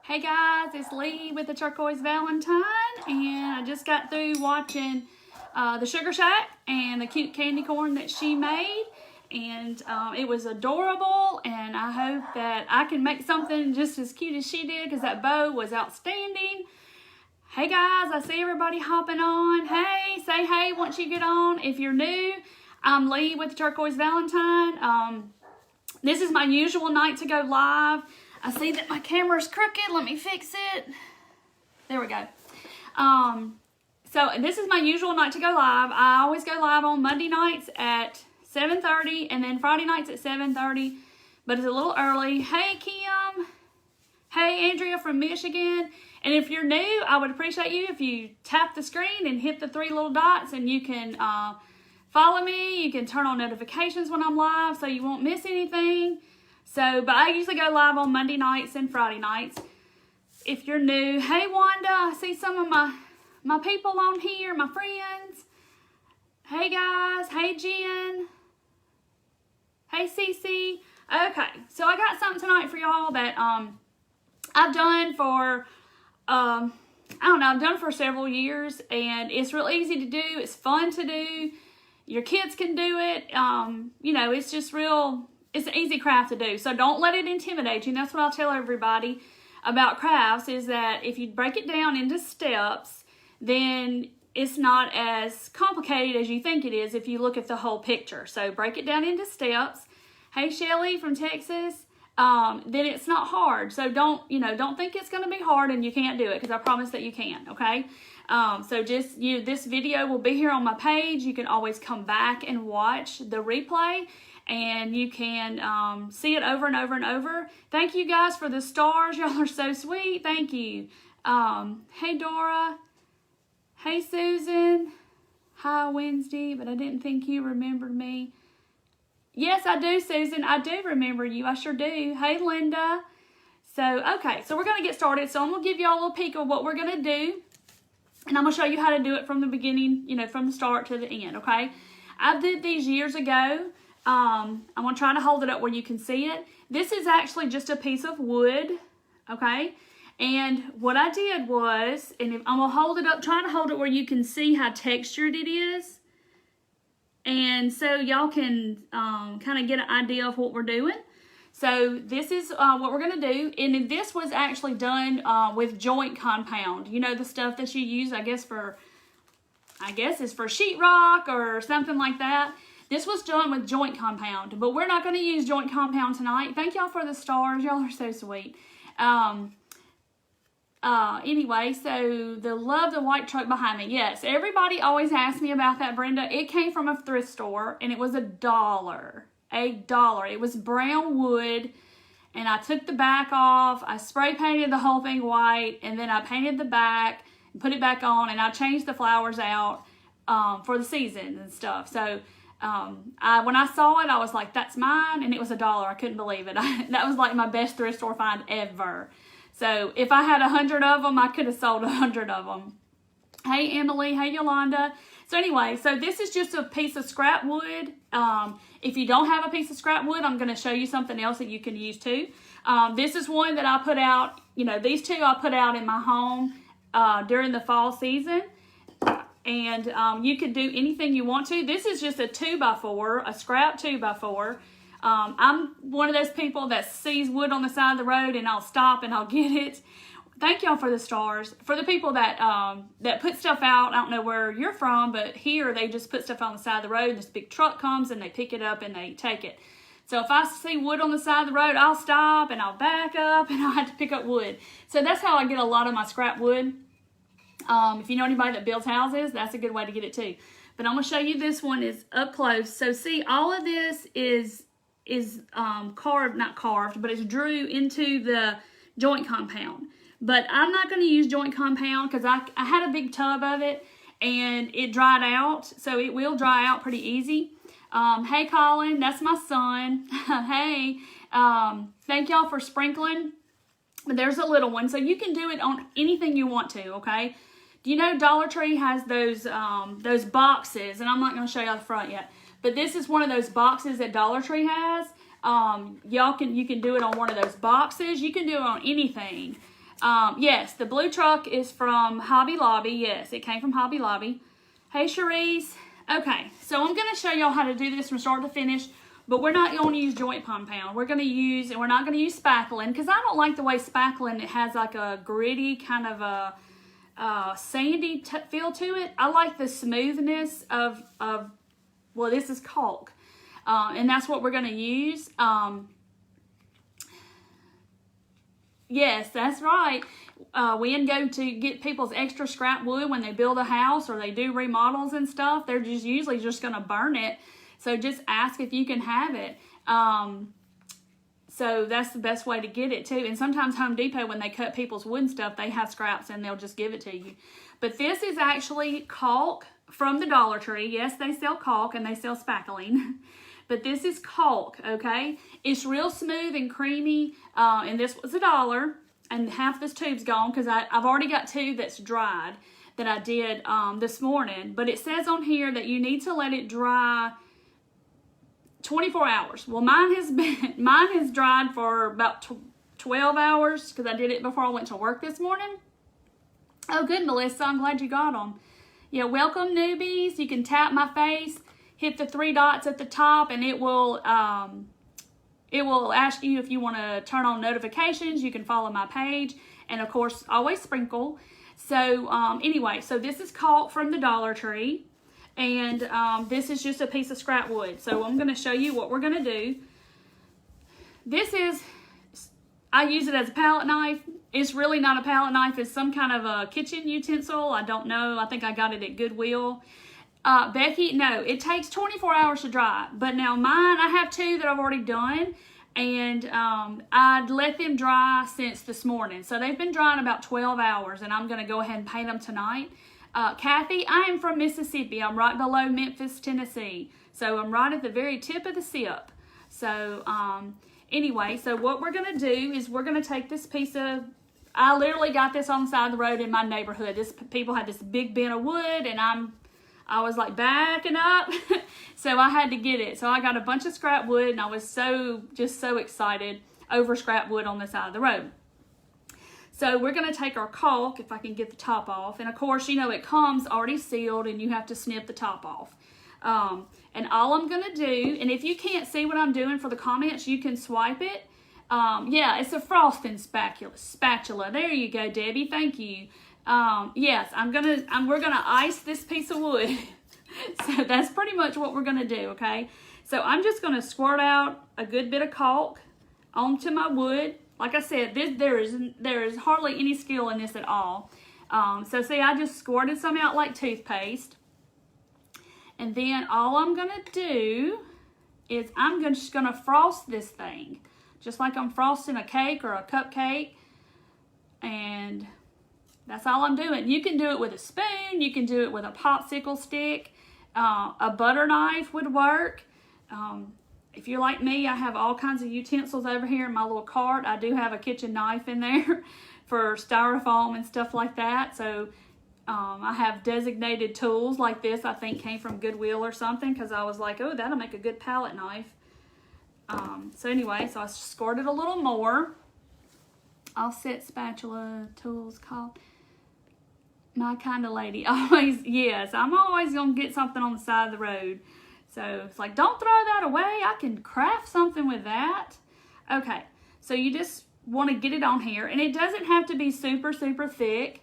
Hey guys, it's Lee with the Turquoise Valentine, and I just got through watching the Sugar Shack and the cute candy corn that she made, and it was adorable, and I hope that I can make something just as cute as she did because that bow was outstanding. Hey guys, I see everybody hopping on. Hey, say hey once you get on. If you're new, I'm Lee with the Turquoise Valentine. This is my usual night to go live. I see that my camera's crooked. Let me fix it. There we go. So this is my usual night to go live. I always go live on Monday nights at 7:30 and then Friday nights at 7:30, but it's a little early. Hey Kim. Hey Andrea from Michigan. And if you're new, I would appreciate you if you tap the screen and hit the three little dots, and you can follow me. You can turn on notifications when I'm live so you won't miss anything. But I usually go live on Monday nights and Friday nights. If you're new, hey Wanda, I see some of my people on here, my friends. Hey guys, hey Jen. Hey Cece. Okay, so I got something tonight for y'all that I've done for I've done for several years, and it's real easy to do. It's fun to do. Your kids can do it. It's just it's an easy craft to do. So don't let it intimidate you. And that's what I'll tell everybody about crafts, is that if you break it down into steps, then it's not as complicated as you think it is if you look at the whole picture. So break it down into steps. Hey Shelly from Texas. Then it's not hard. So don't think it's going to be hard and you can't do it, because I promise that you can, okay? This video will be here on my page. You can always come back and watch the replay, and you can see it over and over and over. Thank you guys for the stars. Y'all are so sweet. Thank you. Hey Dora. Hey Susan. Hi Wednesday, but I didn't think you remembered me. Yes, I do, Susan. I do remember you. I sure do. Hey, Linda. Okay, so we're going to get started. So I'm going to give y'all a little peek of what we're going to do. And I'm going to show you how to do it from the beginning, from the start to the end, okay? I did these years ago. I'm going to try to hold it up where you can see it. This is actually just a piece of wood, okay? And what I did was, I'm going to hold it up, try to hold it where you can see how textured it is. And so y'all can kind of get an idea of what we're doing. So this is what we're going to do. And this was actually done with joint compound. You know, the stuff that you use, I guess it's for sheetrock or something like that. This was done with joint compound. But we're not going to use joint compound tonight. Thank y'all for the stars. Y'all are so sweet. Anyway, so love the white truck behind me. Yes, everybody always asks me about that, Brenda. It came from a thrift store, and it was $1. $1. It was brown wood, and I took the back off. I spray painted the whole thing white, and then I painted the back and put it back on, and I changed the flowers out for the season and stuff. So when I saw it, I was like, that's mine, and it was $1. I couldn't believe it. That was like my best thrift store find ever. So if I had 100 of them, I could have sold 100 of them. Hey, Emily. Hey, Yolanda. So anyway, so this is just a piece of scrap wood. If you don't have a piece of scrap wood, I'm going to show you something else that you can use too. This is one that I put out, these two I put out in my home during the fall season. And you can do anything you want to. This is just a 2x4, a scrap 2x4. I'm one of those people that sees wood on the side of the road and I'll stop and I'll get it. Thank y'all for the stars. For the people that put stuff out, I don't know where you're from, but here they just put stuff on the side of the road, and this big truck comes and they pick it up and they take it. So if I see wood on the side of the road, I'll stop and I'll back up and I'll have to pick up wood. So that's how I get a lot of my scrap wood. If you know anybody that builds houses, that's a good way to get it too. But I'm going to show you this one is up close. So see, all of this is not carved, but it's drew into the joint compound. But I'm not going to use joint compound because I had a big tub of it and it dried out, so it will dry out pretty easy. Hey Colin, that's my son. Hey, thank y'all for sprinkling. But there's a little one, so you can do it on anything you want to, okay? Do you know Dollar Tree has those boxes, and I'm not going to show y'all the front yet, but this is one of those boxes that Dollar Tree has. You can do it on one of those boxes. You can do it on anything. Yes, the blue truck is from Hobby Lobby. Yes, it came from Hobby Lobby. Hey, Cherise. Okay, so I'm going to show y'all how to do this from start to finish, but we're not going to use joint pound. We're going to use, and we're not going to use spackling, because I don't like the way spackling, it has like a gritty kind of a sandy feel to it. I like the smoothness of well, this is caulk, and that's what we're going to use. Yes, that's right. We go to get people's extra scrap wood when they build a house or they do remodels and stuff. They're just usually just going to burn it. So just ask if you can have it. So that's the best way to get it too. And sometimes Home Depot, when they cut people's wood and stuff, they have scraps and they'll just give it to you. But this is actually caulk from the Dollar Tree. Yes, they sell caulk and they sell spackling. But this is caulk, okay? It's real smooth and creamy, and this was $1, and half this tube's gone because I've already got 2 that's dried that I did this morning. But it says on here that you need to let it dry 24 hours. Well, mine has dried for about 12 hours because I did it before I went to work this morning. Oh, good, Melissa. I'm glad you got them. Yeah, welcome, newbies. You can tap my face. Hit the 3 dots at the top, and it will ask you if you want to turn on notifications. You can follow my page, and of course, always sprinkle. So anyway, so this is caulk from the Dollar Tree, and this is just a piece of scrap wood. So I'm going to show you what we're going to do. I use it as a palette knife. It's really not a palette knife. It's some kind of a kitchen utensil. I don't know. I think I got it at Goodwill. Becky, no, it takes 24 hours to dry. But now mine, I have 2 that I've already done. And I'd let them dry since this morning. So they've been drying about 12 hours. And I'm going to go ahead and paint them tonight. Kathy, I am from Mississippi. I'm right below Memphis, Tennessee. So I'm right at the very tip of the sip. So anyway, so what we're going to do is we're going to take this piece of... I literally got this on the side of the road in my neighborhood. People had this big bin of wood, and I was like backing up, so I had to get it. So I got a bunch of scrap wood, and I was just so excited over scrap wood on the side of the road. So we're going to take our caulk, if I can get the top off. And of course, you know, it comes already sealed, and you have to snip the top off. And all I'm going to do, and if you can't see what I'm doing for the comments, you can swipe it. Yeah, it's a frosting spatula. There you go, Debbie. Thank you. Yes, we're gonna ice this piece of wood. So that's pretty much what we're gonna do, okay? So I'm just gonna squirt out a good bit of caulk onto my wood. Like I said, there is hardly any skill in this at all. So see, I just squirted some out like toothpaste. And then all I'm gonna do is just gonna frost this thing. Just like I'm frosting a cake or a cupcake. And that's all I'm doing. You can do it with a spoon. You can do it with a popsicle stick. A butter knife would work. If you're like me, I have all kinds of utensils over here in my little cart. I do have a kitchen knife in there for styrofoam and stuff like that. So I have designated tools like this. I think came from Goodwill or something, because I was like, oh, that'll make a good palette knife. So anyway, so I squirted a little more. Offset spatula tools called my kind of lady. Always, yes, I'm always going to get something on the side of the road. So it's like, don't throw that away. I can craft something with that. Okay, so you just want to get it on here. And it doesn't have to be super, super thick.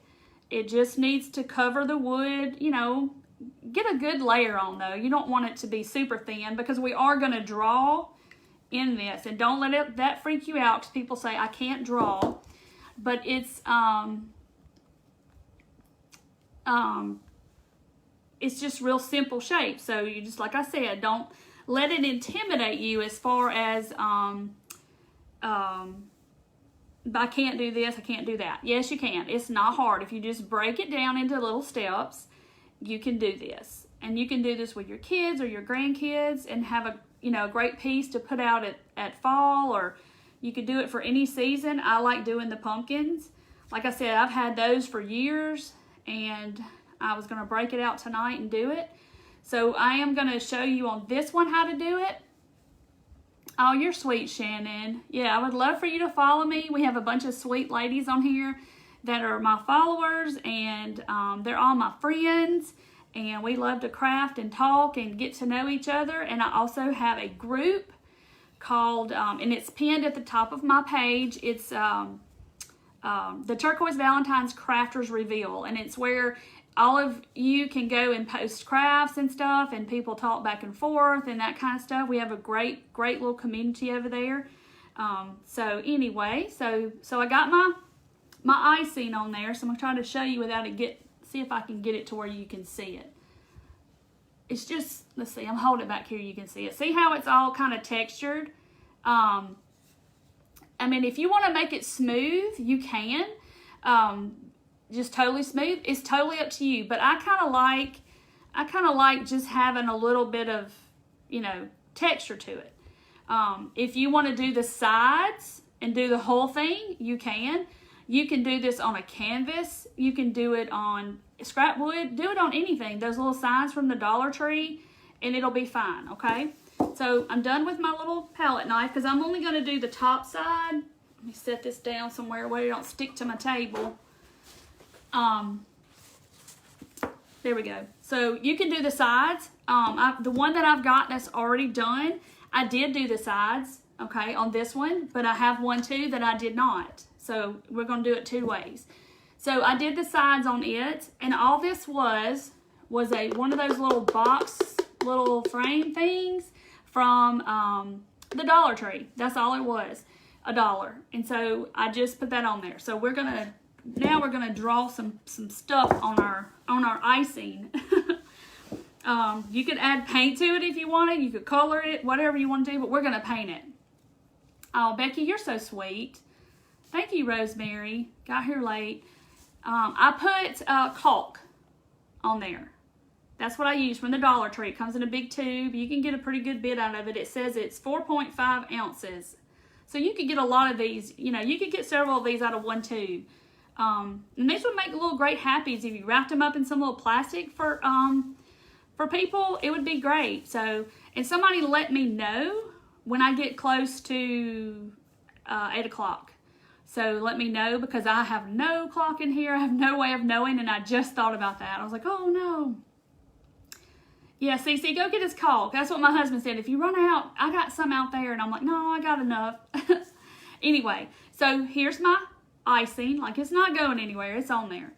It just needs to cover the wood, you know. Get a good layer on, though. You don't want it to be super thin, because we are going to draw in this. And don't let that freak you out, because people say, I can't draw. But it's just real simple shape. So you just, like I said, don't let it intimidate you as far as I can't do this, I can't do that. Yes, you can. It's not hard. If you just break it down into little steps, you can do this. And you can do this with your kids or your grandkids and have a great piece to put out at fall, or you could do it for any season. I like doing the pumpkins. Like I said, I've had those for years, and I was going to break it out tonight and do it. So I am going to show you on this one how to do it. Oh, you're sweet, Shannon. Yeah, I would love for you to follow me. We have a bunch of sweet ladies on here that are my followers, and they're all my friends, and we love to craft and talk and get to know each other. And I also have a group called, and it's pinned at the top of my page. It's the Turquoise Valentine's Crafters Reveal, and it's where all of you can go and post crafts and stuff, and people talk back and forth and that kind of stuff. We have a great little community over there. So anyway, so I got my icing on there, so I'm gonna try to show you without it see if I can get it to where you can see it. It's just, let's see, I'm holding it back here, you can see it. See how it's all kind of textured? I mean, if you want to make it smooth, you can. Just totally smooth. It's totally up to you. But I kind of like just having a little bit of, texture to it. If you want to do the sides and do the whole thing, you can. You can do this on a canvas. You can do it on scrap wood. Do it on anything. Those little signs from the Dollar Tree, and it'll be fine, okay? So I'm done with my little palette knife because I'm only going to do the top side. Let me set this down somewhere where it don't stick to my table. There we go. So you can do the sides. The one that I've got that's already done, I did do the sides, okay, on this one, but I have one too that I did not. So we're going to do it two ways. So I did the sides on it, and all this was one of those little box, little frame things from the Dollar Tree. That's all it was, $1. And so I just put that on there. So now we're gonna draw some stuff on our icing. You could add paint to it if you wanted. You could color it, whatever you want to do, but we're gonna paint it. Oh, Becky, you're so sweet. Thank you, Rosemary. Got here late. I put caulk on there. That's what I use from the Dollar Tree. It comes in a big tube. You can get a pretty good bit out of it. It says it's 4.5 ounces. So you could get a lot of these. You could get several of these out of one tube. And these would make little great happies if you wrapped them up in some little plastic for people. It would be great. So, and somebody let me know when I get close to 8 o'clock. So let me know, because I have no clock in here. I have no way of knowing, and I just thought about that. I was like, oh no. Yeah, Cece, go get his caulk. That's what my husband said. If you run out, I got some out there. And I'm like, no, I got enough. Anyway, so here's my icing. Like, it's not going anywhere. It's on there.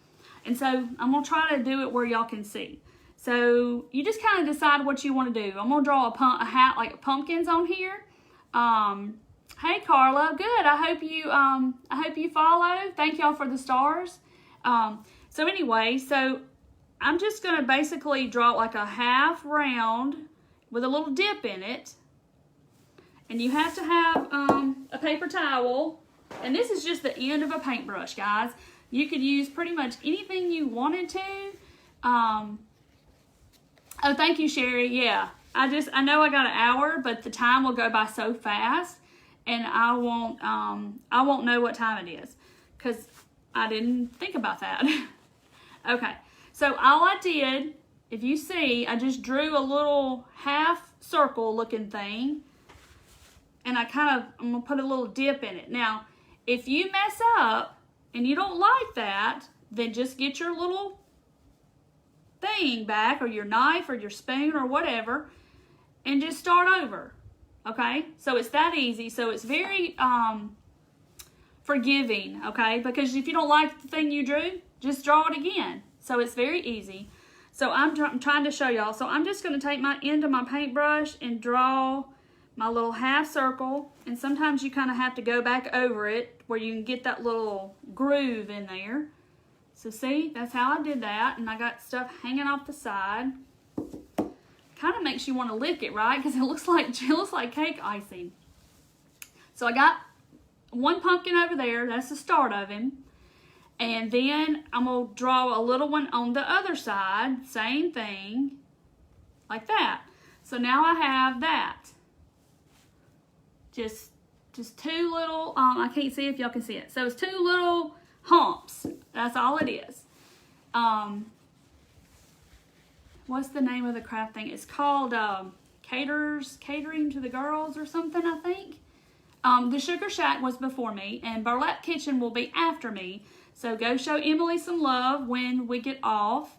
And so I'm going to try to do it where y'all can see. So you just kind of decide what you want to do. I'm going to draw a hat like pumpkins on here. Hey, Carla. Good. I hope you follow. Thank y'all for the stars. So anyway, so I'm just going to basically draw like a half round with a little dip in it. And you have to have a paper towel. And this is just the end of a paintbrush, guys. You could use pretty much anything you wanted to. Oh, thank you, Sherry. Yeah, I know I got an hour, but the time will go by so fast, and I won't know what time it is because I didn't think about that. Okay, so all I did, if you see, I just drew a little half circle looking thing, and I'm gonna put a little dip in it. Now, if you mess up and you don't like that, then just get your little thing back, or your knife or your spoon or whatever, and just start over. Okay, so it's that easy. So it's very forgiving, okay, because if you don't like the thing you drew, just draw it again. So it's very easy. So I'm trying to show y'all. So I'm just going to take my end of my paintbrush and draw my little half circle, and sometimes you kind of have to go back over it where you can get that little groove in there. So see, that's how I did that, and I got stuff hanging off the side. Kind of makes you want to lick it, right? Because it looks like cake icing. So I got one pumpkin over there. That's the start of him. And then I'm going to draw a little one on the other side. Same thing. Like that. So now I have that. Just two little, I can't see if y'all can see it. So it's two little humps. That's all it is. What's the name of the craft thing? It's called catering to the girls or something, I think. The Sugar Shack was before me, and Burlap Kitchen will be after me. So go show Emily some love when we get off.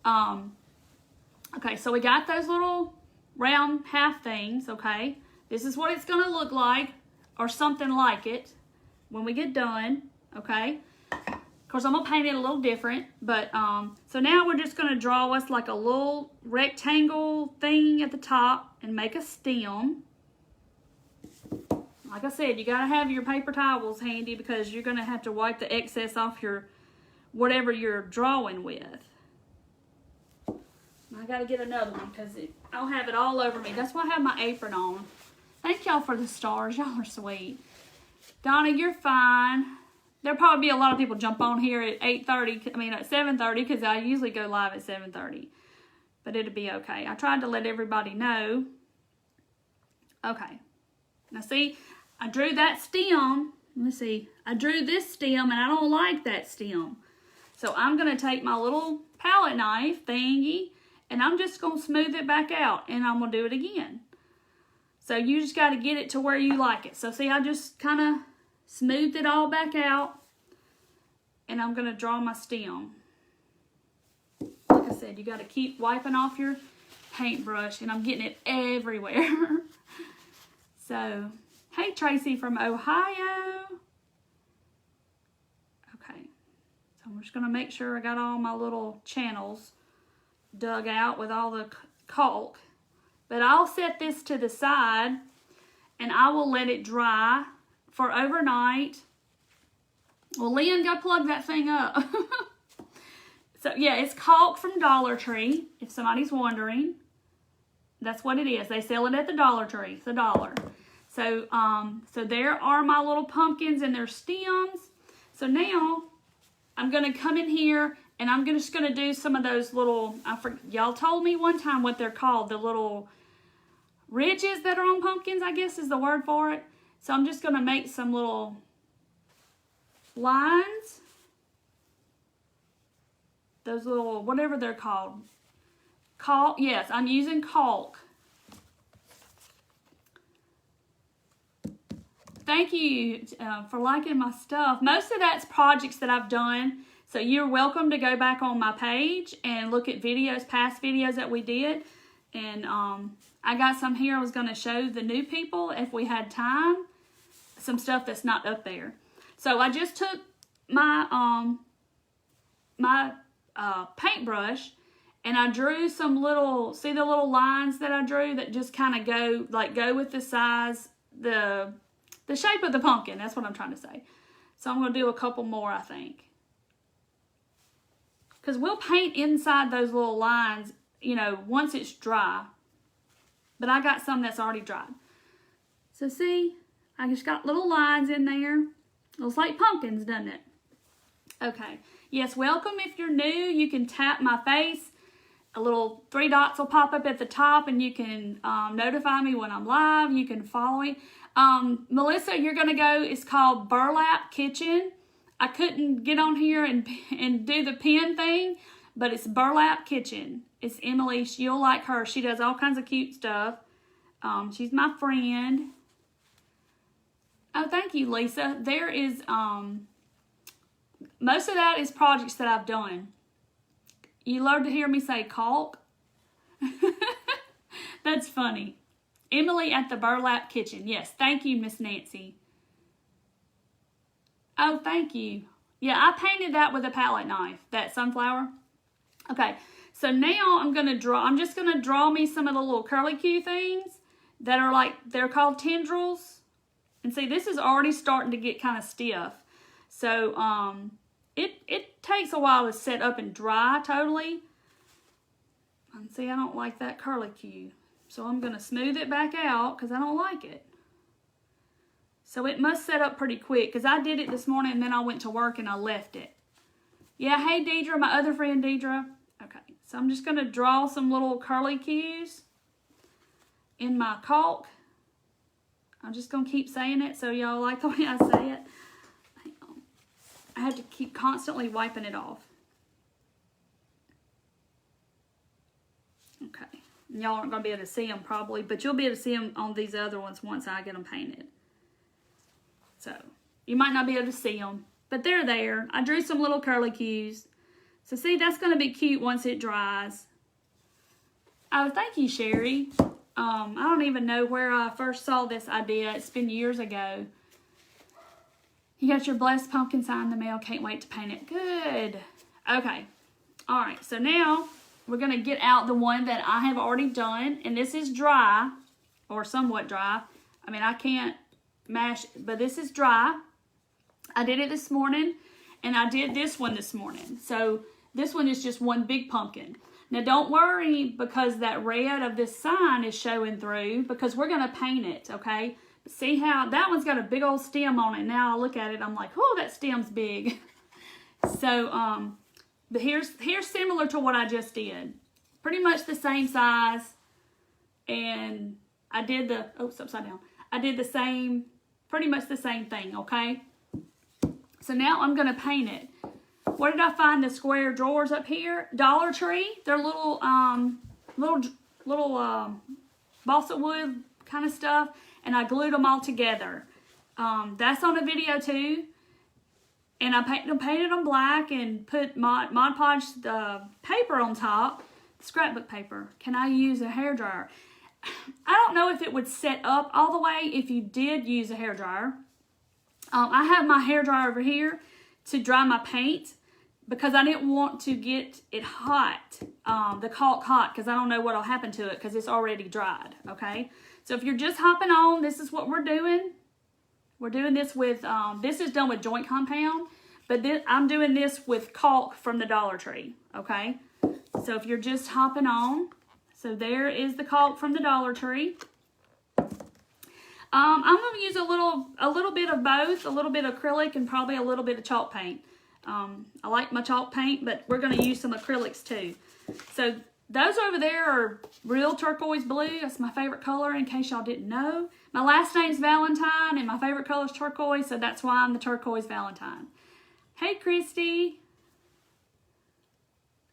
Okay, so we got those little round half things, okay? This is what it's going to look like, or something like it, when we get done, okay? Of course, I'm going to paint it a little different, but, so now we're just going to draw us like a little rectangle thing at the top and make a stem. Like I said, you got to have your paper towels handy because you're going to have to wipe the excess off your, whatever you're drawing with. I got to get another one because I'll have it all over me. That's why I have my apron on. Thank y'all for the stars. Y'all are sweet. Donna, you're fine. There'll probably be a lot of people jump on here at 8:30, I mean at 7:30 because I usually go live at 7:30. But it'll be okay. I tried to let everybody know. Okay. Now see, I drew that stem. Let me see. I drew this stem and I don't like that stem. So I'm going to take my little palette knife thingy and I'm just going to smooth it back out and I'm going to do it again. So you just got to get it to where you like it. So see, I just kind of smoothed it all back out and I'm going to draw my stem. Like I said, you got to keep wiping off your paintbrush and I'm getting it everywhere. So, hey Tracy from Ohio. Okay, so I'm just going to make sure I got all my little channels dug out with all the caulk. But I'll set this to the side and I will let it dry for overnight. Well, Lynn, go plug that thing up. So, yeah, it's caulk from Dollar Tree, if somebody's wondering. That's what it is. They sell it at the Dollar Tree. It's $1. So, so there are my little pumpkins and their stems. So now I'm going to come in here and I'm just going to do some of those little, y'all told me one time what they're called, the little ridges that are on pumpkins, I guess is the word for it. So I'm just going to make some little lines. Those little, whatever they're called. Caulk, yes, I'm using caulk. Thank you for liking my stuff. Most of that's projects that I've done. So you're welcome to go back on my page and look at videos, past videos that we did. And I got some here I was going to show the new people if we had time. Some stuff that's not up there. So I just took my paintbrush and I drew some little, see the little lines that I drew that just kind of go with the size, the shape of the pumpkin. That's what I'm trying to say. So I'm going to do a couple more, I think. Because we'll paint inside those little lines, you know, once it's dry. But I got some that's already dried. So see, I just got little lines in there. Looks like pumpkins, doesn't it? Okay. Yes, welcome if you're new. You can tap my face. A little 3 dots will pop up at the top and you can notify me when I'm live. You can follow me. Melissa, you're going to go, it's called Burlap Kitchen. I couldn't get on here and do the pen thing, but it's Burlap Kitchen. It's Emily. You'll like her. She does all kinds of cute stuff. She's my friend. Oh, thank you, Lisa. There is, most of that is projects that I've done. You love to hear me say caulk? That's funny. Emily at the Burlap Kitchen. Yes, thank you, Miss Nancy. Oh, thank you. Yeah, I painted that with a palette knife, that sunflower. Okay, so now I'm just going to draw me some of the little curlicue things that are like, they're called tendrils. And see, this is already starting to get kind of stiff. So, it takes a while to set up and dry totally. And see, I don't like that curlicue. So I'm going to smooth it back out because I don't like it. So it must set up pretty quick because I did it this morning and then I went to work and I left it. Yeah, hey Deidre, my other friend Deidre. Okay, so I'm just going to draw some little curlicues in my caulk. I'm just going to keep saying it so y'all like the way I say it. Hang on. I have to keep constantly wiping it off. Okay, Y'all aren't going to be able to see them probably, but you'll be able to see them on these other ones once I get them painted. So, you might not be able to see them, but they're there. I drew some little curlicues. So, see, that's going to be cute once it dries. Oh, thank you, Sherry. I don't even know where I first saw this idea. It's been years ago. You got your blessed pumpkin sign in the mail. Can't wait to paint it. Good. Okay. All right. So now we're going to get out the one that I have already done. And this is dry or somewhat dry. I mean, I can't mash it, but this is dry. I did it this morning and I did this one this morning. So this one is just one big pumpkin. Now, don't worry because that red of this sign is showing through because we're going to paint it, okay? See how that one's got a big old stem on it. Now I look at it, I'm like, oh, that stem's big. So, but here's similar to what I just did. Pretty much the same size. And I did the, oops, upside down. I did the same, pretty much the same thing, okay? So now I'm going to paint it. Where did I find the square drawers up here? Dollar Tree. They're little balsa wood kind of stuff. And I glued them all together. That's on a video too. And I painted them black and put Mod Podge paper on top. Scrapbook paper. Can I use a hairdryer? I don't know if it would set up all the way if you did use a hairdryer. I have my hairdryer over here to dry my paint because I didn't want to get it hot, the caulk hot, because I don't know what will happen to it because it's already dried, okay? So if you're just hopping on, this is what we're doing. We're doing this with, this is done with joint compound, but I'm doing this with caulk from the Dollar Tree, okay? So if you're just hopping on, so there is the caulk from the Dollar Tree. I'm going to use a little bit of both, a little bit of acrylic and probably a little bit of chalk paint. I like my chalk paint, but we're going to use some acrylics too. So those over there are real turquoise blue. That's my favorite color in case y'all didn't know. My last name's Valentine and my favorite color is turquoise, so that's why I'm the turquoise Valentine. Hey, Christy.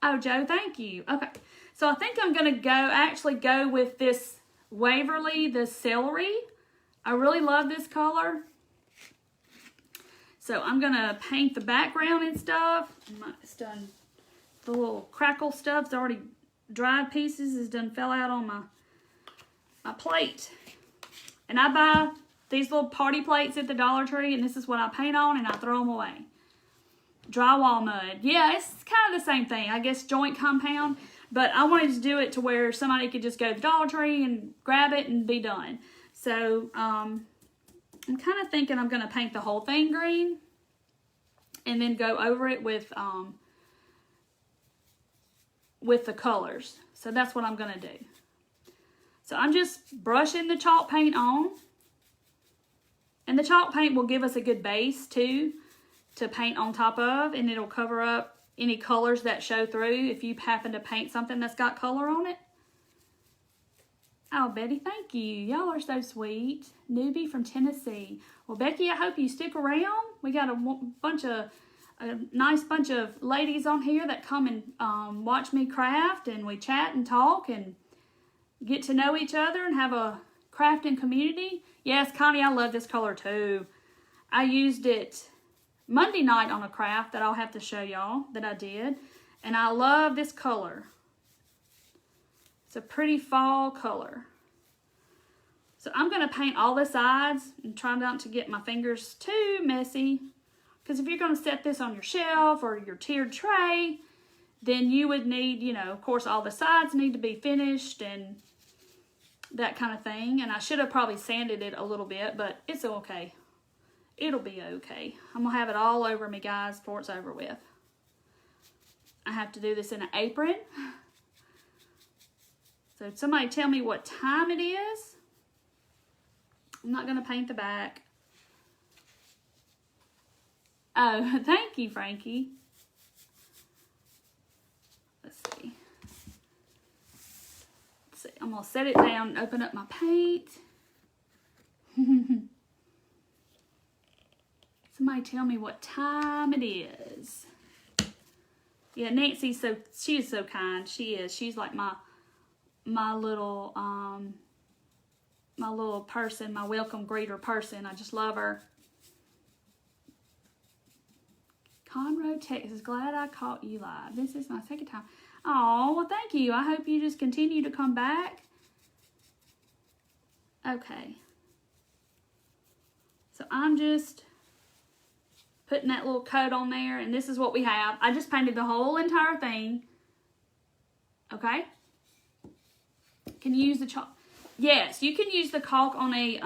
Oh, Joe, thank you. Okay, so I think I'm going to actually go with this Waverly, the celery. I really love this color. So I'm going to paint the background and stuff. It's done, the little crackle stuff's already dried pieces is done fell out on my plate. And I buy these little party plates at the Dollar Tree, and this is what I paint on, and I throw them away. Drywall mud. Yeah, it's kind of the same thing. I guess joint compound. But I wanted to do it to where somebody could just go to the Dollar Tree and grab it and be done. So, I'm kind of thinking I'm going to paint the whole thing green. And then go over it with the colors. So that's what I'm going to do. So I'm just brushing the chalk paint on. And the chalk paint will give us a good base too to paint on top of. And it'll cover up any colors that show through if you happen to paint something that's got color on it. Oh, Betty, thank you. Y'all are so sweet. Newbie from Tennessee. Well, Becky, I hope you stick around. We got a nice bunch of ladies on here that come and watch me craft, and we chat and talk and get to know each other and have a crafting community. Yes, Connie, I love this color too. I used it Monday night on a craft that I'll have to show y'all that I did, and I love this color. It's a pretty fall color. So I'm going to paint all the sides and try not to get my fingers too messy. Because if you're going to set this on your shelf or your tiered tray, then you would need, you know, of course, all the sides need to be finished and that kind of thing. And I should have probably sanded it a little bit, but it's okay. It'll be okay. I'm going to have it all over me, guys, before it's over with. I have to do this in an apron. So somebody tell me what time it is. I'm not going to paint the back. Oh, thank you, Frankie. Let's see. I'm going to set it down and open up my paint. Somebody tell me what time it is. Yeah, Nancy, she is so kind. She is. She's like my my little person, my welcome greeter person. I just love her. Conroe, Texas. Glad I caught you live. This is my second time. Oh, well, thank you. I hope you just continue to come back. Okay. So I'm just putting that little coat on there, and this is what we have. I just painted the whole entire thing. Okay. Can you use the chalk? Yes, you can use the caulk on a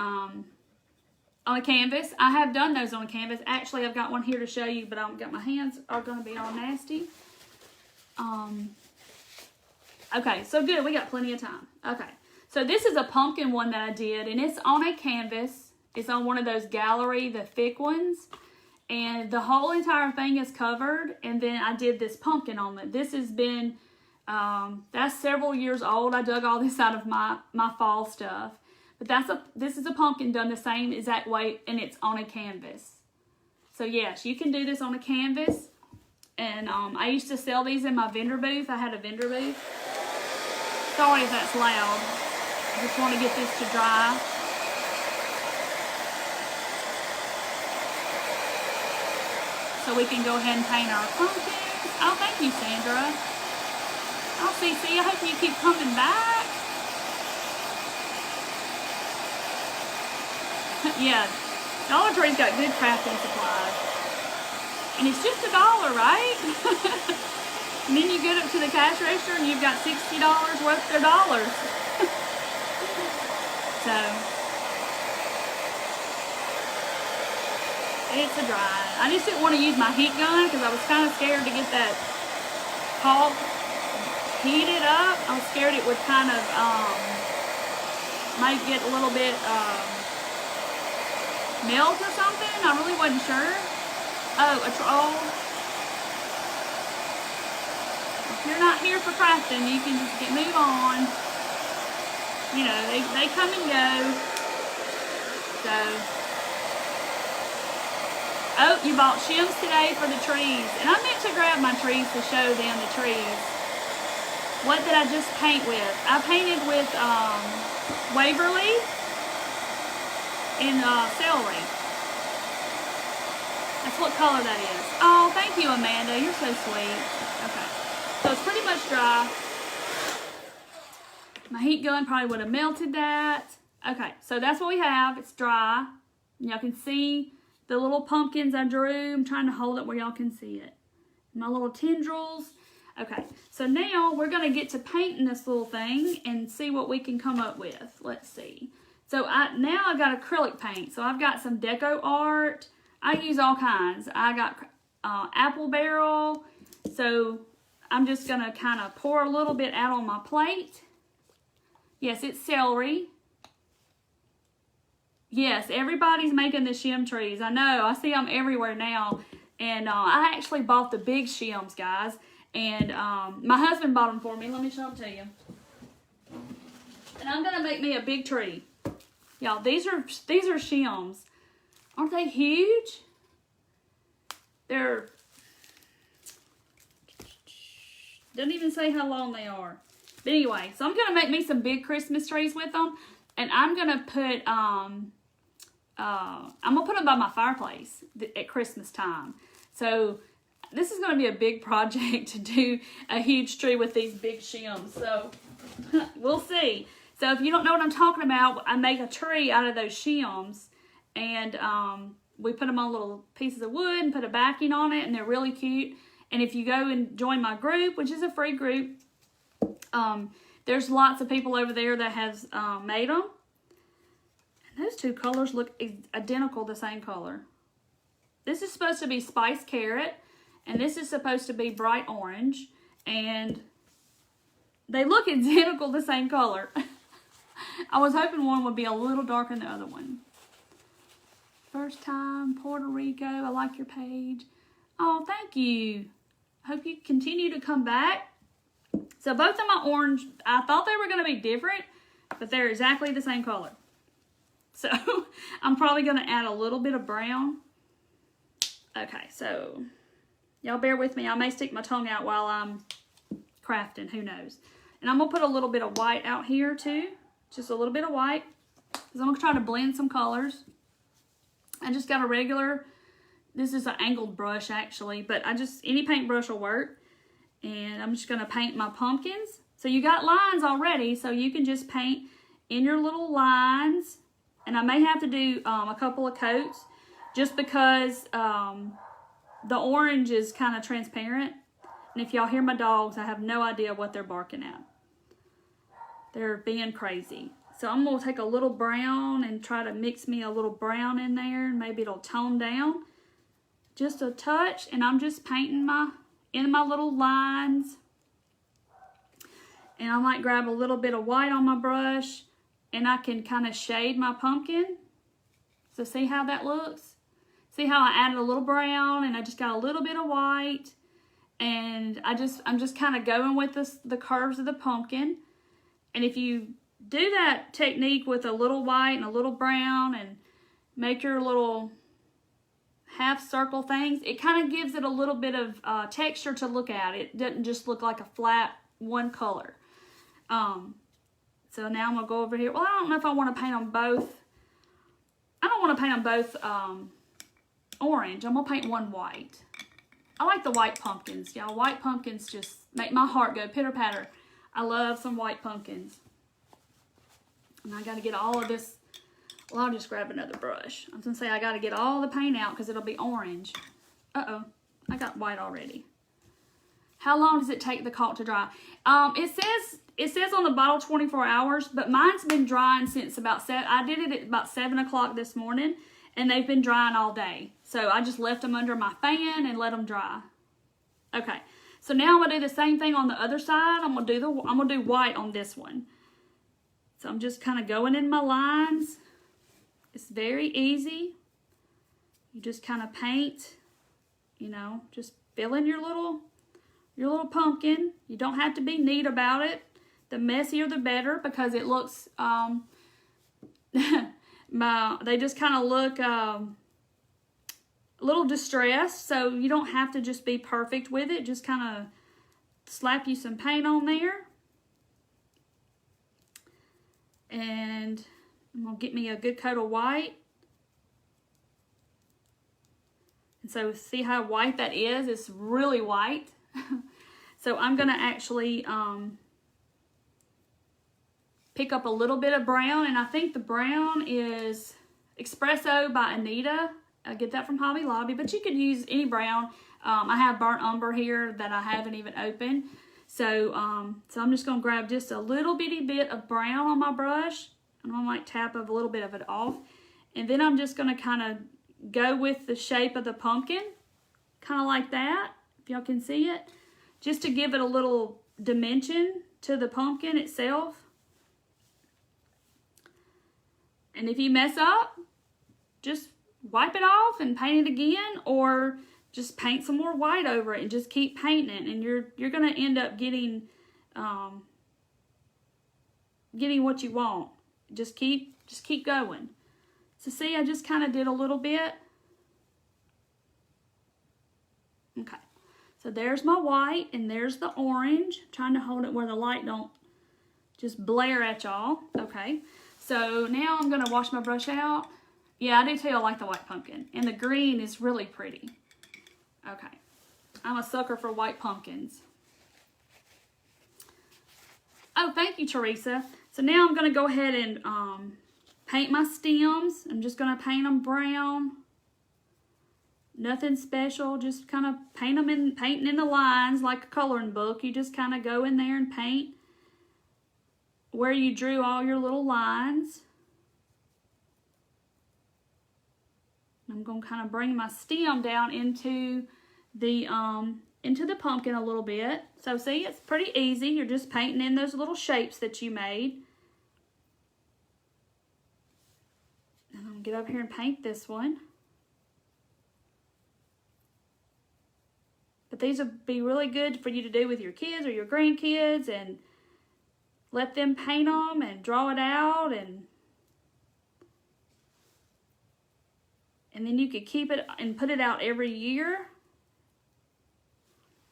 canvas. I have done those on a canvas. Actually, I've got one here to show you, but I've got my hands are going to be all nasty. Okay, so good. We got plenty of time. Okay, so this is a pumpkin one that I did, and it's on a canvas. It's on one of those gallery, the thick ones, and the whole entire thing is covered. And then I did this pumpkin on it. This has been that's several years old. I dug all this out of my fall stuff. But this is a pumpkin done the same exact way, and it's on a canvas. So yes, you can do this on a canvas. And I used to sell these in my vendor booth. I had a vendor booth. Sorry if that's loud. I just want to get this to dry. So we can go ahead and paint our pumpkins. Oh, thank you, Sandra. Oh, CC, I hope you keep coming back. Yeah, Dollar Tree's got good crafting supplies. And it's just $1, right? And then you get up to the cash register and you've got $60 worth of dollars. So, it's a dry. I just didn't want to use my heat gun because I was kind of scared to get that caulk heated up. I was scared it would kind of, might get a little bit, melt or something. I really wasn't sure. Oh, a troll. If you're not here for crafting, you can just move on. You know, they come and go. So. Oh, you bought shims today for the trees. And I meant to grab my trees to show them the trees. What did I just paint with? I painted with Waverly in celery. That's what color that is. Oh, thank you, Amanda. You're so sweet. Okay. So it's pretty much dry. My heat gun probably would have melted that. Okay, so that's what we have. It's dry. Y'all can see the little pumpkins I drew. I'm trying to hold it where y'all can see it. My little tendrils. Okay, so now we're going to get to painting this little thing and see what we can come up with. Let's see. So now I've got acrylic paint. So I've got some deco art. I use all kinds. I got apple barrel. So I'm just going to kind of pour a little bit out on my plate. Yes, it's celery. Yes, everybody's making the shim trees. I know. I see them everywhere now. And I actually bought the big shims, guys. And my husband bought them for me. Let me show them to you. And I'm going to make me a big tree. Y'all, these are shims. Aren't they huge? They're... Doesn't even say how long they are. But anyway, so I'm going to make me some big Christmas trees with them. And I'm going to put... I'm going to put them by my fireplace at Christmas time. So this is going to be a big project to do a huge tree with these big shims. So we'll see. So if you don't know what I'm talking about, I make a tree out of those shims. And we put them on little pieces of wood and put a backing on it. And they're really cute. And if you go and join my group, which is a free group, there's lots of people over there that has made them. And those two colors look identical, the same color. This is supposed to be spiced carrot. And this is supposed to be bright orange. And they look identical, the same color. I was hoping one would be a little darker than the other one. First time, Puerto Rico. I like your page. Oh, thank you. Hope you continue to come back. So both of my orange, I thought they were going to be different, but they're exactly the same color. So I'm probably going to add a little bit of brown. Okay, so y'all bear with me. I may stick my tongue out while I'm crafting. Who knows? And I'm going to put a little bit of white out here too. Just a little bit of white. Because I'm going to try to blend some colors. I just got a regular, this is an angled brush actually, but any paintbrush will work. And I'm just going to paint my pumpkins. So you got lines already, so you can just paint in your little lines. And I may have to do a couple of coats just because the orange is kind of transparent. And if y'all hear my dogs, I have no idea what they're barking at. They're being crazy. So I'm going to take a little brown and try to mix me a little brown in there. And maybe it'll tone down just a touch. And I'm just painting in my little lines. And I might grab a little bit of white on my brush. And I can kind of shade my pumpkin. So see how that looks? See how I added a little brown and I just got a little bit of white. And I'm just kind of going with the curves of the pumpkin. And if you do that technique with a little white and a little brown and make your little half circle things, it kind of gives it a little bit of texture to look at. It doesn't just look like a flat one color. So now I'm going to go over here. Well, I don't know if I want to paint them both. I don't want to paint them both orange. I'm going to paint one white. I like the white pumpkins, y'all. White pumpkins just make my heart go pitter-patter. I love some white pumpkins. And I got to get all of this. Well, I'll just grab another brush. I was going to say I got to get all the paint out because it'll be orange. Uh-oh. I got white already. How long does it take the caulk to dry? It says on the bottle 24 hours, but mine's been drying since about I did it at about 7 o'clock this morning, and they've been drying all day. So I just left them under my fan and let them dry. Okay, so now I'm gonna do the same thing on the other side. I'm gonna do white on this one. So I'm just kind of going in my lines. It's very easy. You just kind of paint, you know, just fill in your little pumpkin. You don't have to be neat about it. The messier the better, because it looks they just kind of look a little distressed, so you don't have to just be perfect with it. Just kind of slap you some paint on there. And I'm going to get me a good coat of white. And so see how white that is? It's really white. So I'm going to actually pick up a little bit of brown, and I think the brown is Espresso by Anita. I get that from Hobby Lobby, but you could use any brown. I have burnt umber here that I haven't even opened. So I'm just going to grab just a little bitty bit of brown on my brush, and I might tap a little bit of it off. And then I'm just going to kind of go with the shape of the pumpkin, kind of like that, if y'all can see it, just to give it a little dimension to the pumpkin itself. And if you mess up, just wipe it off and paint it again, or just paint some more white over it and just keep painting it, and you're going to end up getting what you want. Just keep going. So see, I just kind of did a little bit. Okay. So there's my white and there's the orange. I'm trying to hold it where the light don't just blare at y'all. Okay. So now I'm going to wash my brush out. Yeah, I do too. I like the white pumpkin. And the green is really pretty. Okay. I'm a sucker for white pumpkins. Oh, thank you, Teresa. So now I'm going to go ahead and paint my stems. I'm just going to paint them brown. Nothing special. Just kind of painting in the lines like a coloring book. You just kind of go in there and paint where you drew all your little lines. I'm going to kind of bring my stem down into the pumpkin a little bit. So see, it's pretty easy. You're just painting in those little shapes that you made. And I'm going to get up here and paint this one. But these would be really good for you to do with your kids or your grandkids, and let them paint them and draw it out, and then you could keep it and put it out every year.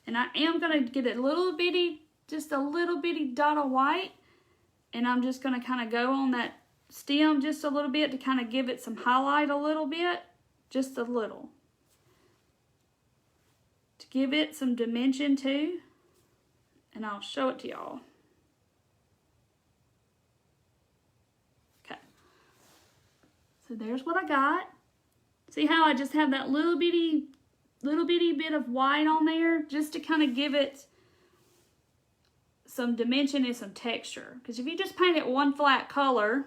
And I am going to get a little bitty just a little bitty dot of white. And I'm just going to kind of go on that stem just a little bit to kind of give it some highlight a little bit. Just a little. To give it some dimension too. And I'll show it to y'all. Okay. So there's what I got. See how I just have that little bitty bit of white on there just to kind of give it some dimension and some texture. Because if you just paint it one flat color,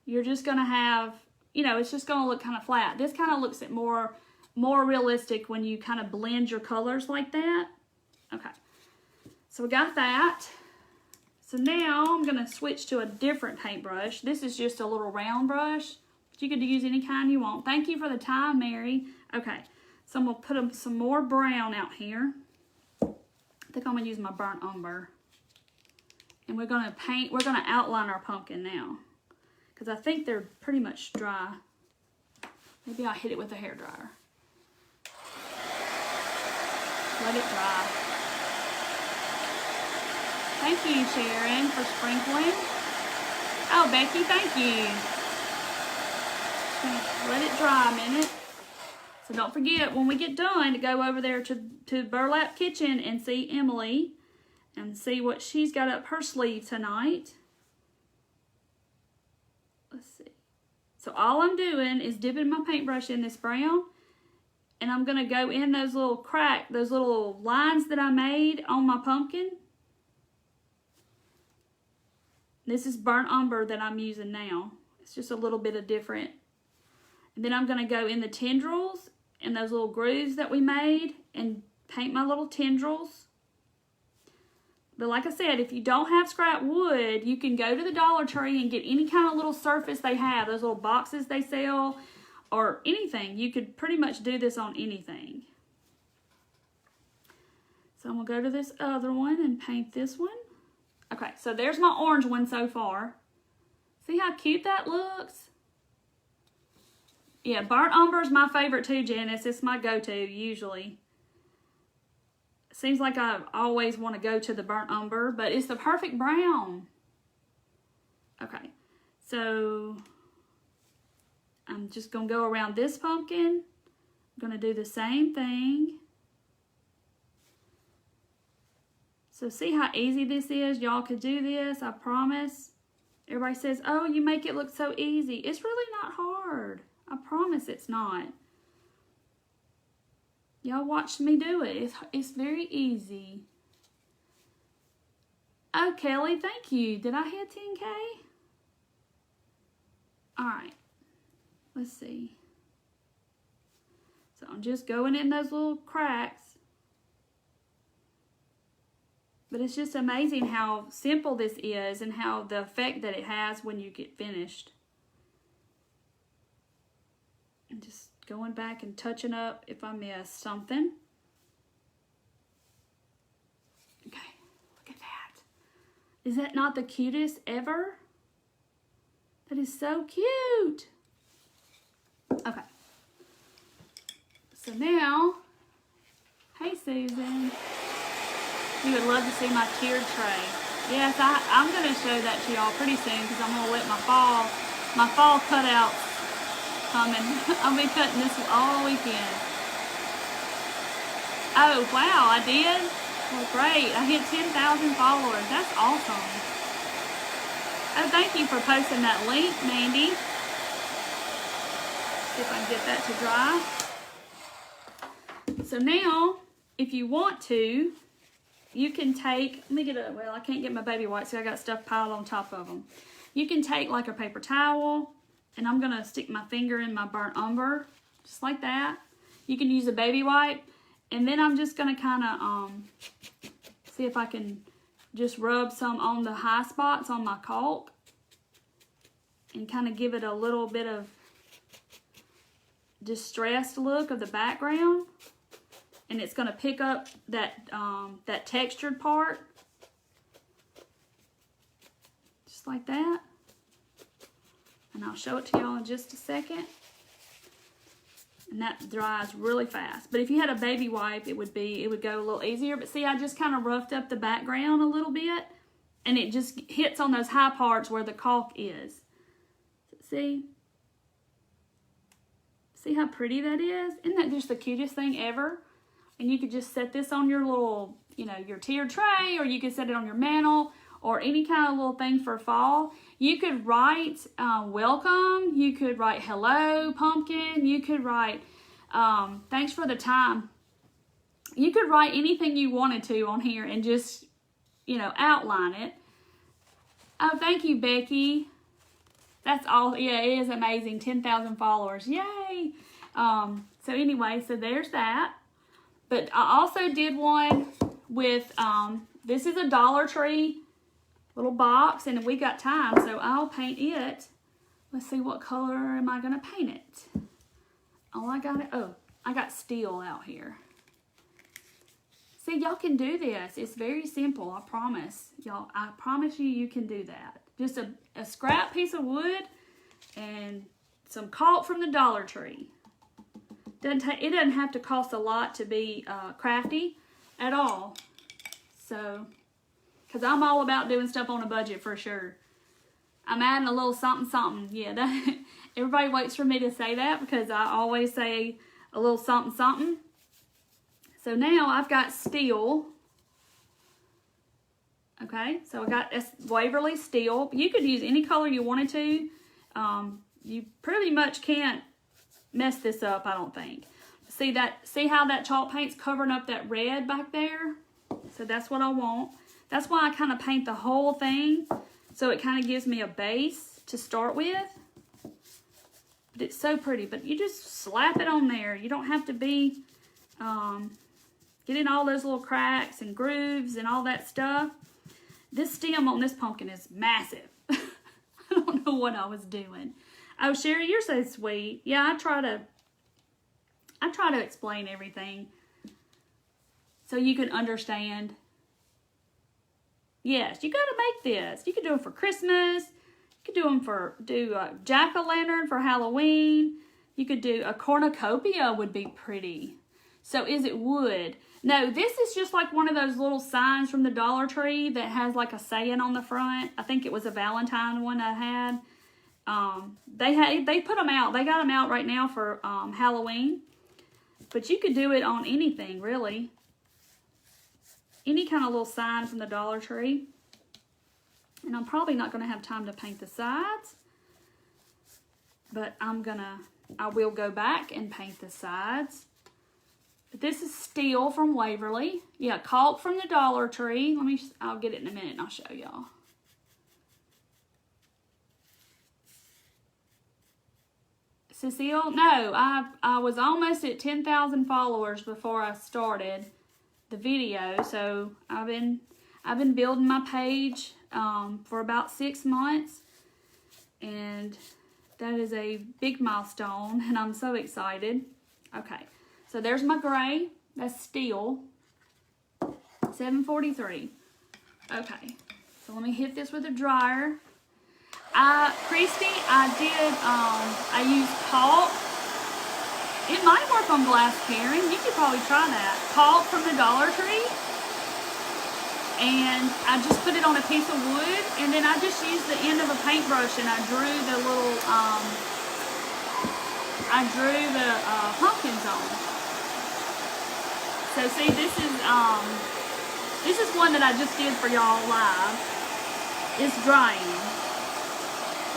you're just going to have, you know, it's just going to look kind of flat. This kind of looks at more realistic when you kind of blend your colors like that. Okay, so we got that. So now I'm going to switch to a different paintbrush. This is just a little round brush. But you could use any kind you want. Thank you for the time, Mary. Okay, so I'm going to put some more brown out here. I think I'm going to use my burnt umber. And we're going to outline our pumpkin now. Because I think they're pretty much dry. Maybe I'll hit it with a hairdryer. Let it dry. Thank you, Sharon, for sprinkling. Oh, Becky, thank you. Let it dry a minute. So don't forget, when we get done, to go over there to Burlap Kitchen and see Emily and see what she's got up her sleeve tonight. Let's see. So all I'm doing is dipping my paintbrush in this brown, and I'm going to go in those little those little lines that I made on my pumpkin. This is burnt umber that I'm using now. It's just a little bit of different. And then I'm going to go in the tendrils and those little grooves that we made and paint my little tendrils. But like I said, if you don't have scrap wood, you can go to the Dollar Tree and get any kind of little surface they have, those little boxes they sell, or anything. You could pretty much do this on anything. So I'm going to go to this other one and paint this one. Okay, so there's my orange one so far. See how cute that looks? Yeah, burnt umber is my favorite too, Janice. It's my go-to usually. Seems like I always want to go to the burnt umber, but it's the perfect brown. Okay, so I'm just going to go around this pumpkin. I'm going to do the same thing. So see how easy this is? Y'all could do this, I promise. Everybody says, oh, you make it look so easy. It's really not hard. I promise it's not. Y'all watched me do it. It's very easy. Oh, Kelly, thank you. Did I hit 10K? All right. Let's see. So I'm just going in those little cracks. But it's just amazing how simple this is and how the effect that it has when you get finished. And just going back and touching up if I missed something. Okay, look at that. Is that not the cutest ever? That is so cute. Okay. So now, hey Susan. You would love to see my tiered tray. Yes, I'm going to show that to y'all pretty soon because I'm going to let my fall cutouts coming. I'll be cutting this all weekend. Oh, wow, I did? Well, great. I hit 10,000 followers. That's awesome. Oh, thank you for posting that link, Mandy. See if I can get that to dry. So now, if you want to, you can take, let me get a, well, I can't get my baby wipes, so I got stuff piled on top of them. You can take like a paper towel, and I'm going to stick my finger in my burnt umber, just like that. You can use a baby wipe, and then I'm just going to kind of see if I can just rub some on the high spots on my caulk, and kind of give it a little bit of distressed look of the background. And it's going to pick up that that textured part. Just like that. And I'll show it to y'all in just a second. And that dries really fast. But if you had a baby wipe, it would go a little easier. But see, I just kind of roughed up the background a little bit. And it just hits on those high parts where the caulk is. See? See how pretty that is? Isn't that just the cutest thing ever? And you could just set this on your little, your tiered tray, or you could set it on your mantle, or any kind of little thing for fall. You could write welcome. You could write hello, pumpkin. You could write thanks for the time. You could write anything you wanted to on here and just, outline it. Oh, thank you, Becky. That's all. Yeah, it is amazing. 10,000 followers. Yay. So anyway, so there's that. But I also did one with, this is a Dollar Tree little box, and we got time, so I'll paint it. Let's see, what color am I gonna paint it? I got steel out here. See, y'all can do this. It's very simple, I promise. Y'all, I promise you can do that. Just a scrap piece of wood and some caulk from the Dollar Tree. It doesn't have to cost a lot to be crafty at all. So, because I'm all about doing stuff on a budget for sure. I'm adding a little something, something. Yeah, everybody waits for me to say that because I always say a little something, something. So now I've got steel. Okay, so I got this Waverly steel. You could use any color you wanted to. You pretty much can't mess this up, I don't think. See how that chalk paint's covering up that red back there? So that's what I want. That's why I kind of paint the whole thing, so it kind of gives me a base to start with. But it's so pretty. But you just slap it on there. You don't have to be getting all those little cracks and grooves and all that stuff. This stem on this pumpkin is massive. I don't know what I was doing. Oh, Sherry, you're so sweet. Yeah, I try to explain everything so you can understand. Yes, you got to make this. You could do them for Christmas. You could do them jack-o'-lantern for Halloween. You could do a cornucopia would be pretty. So is it wood? No, this is just like one of those little signs from the Dollar Tree that has like a saying on the front. I think it was a Valentine one I had. They put them out. They got them out right now for Halloween. But you could do it on anything, really. Any kind of little sign from the Dollar Tree. And I'm probably not going to have time to paint the sides. But I will go back and paint the sides. But this is steel from Waverly. Yeah, caulk from the Dollar Tree. I'll get it in a minute and I'll show y'all. Cecile? No, I was almost at 10,000 followers before I started the video. So I've been building my page for about 6 months, and that is a big milestone, and I'm so excited. Okay, so there's my gray. That's steel. 743. Okay, so let me hit this with a dryer. Christy, I used caulk. It might work on glass pairing. You could probably try that. Caulk from the Dollar Tree. And I just put it on a piece of wood. And then I just used the end of a paintbrush and I drew the little, pumpkins on. So see, this is one that I just did for y'all live. It's drying.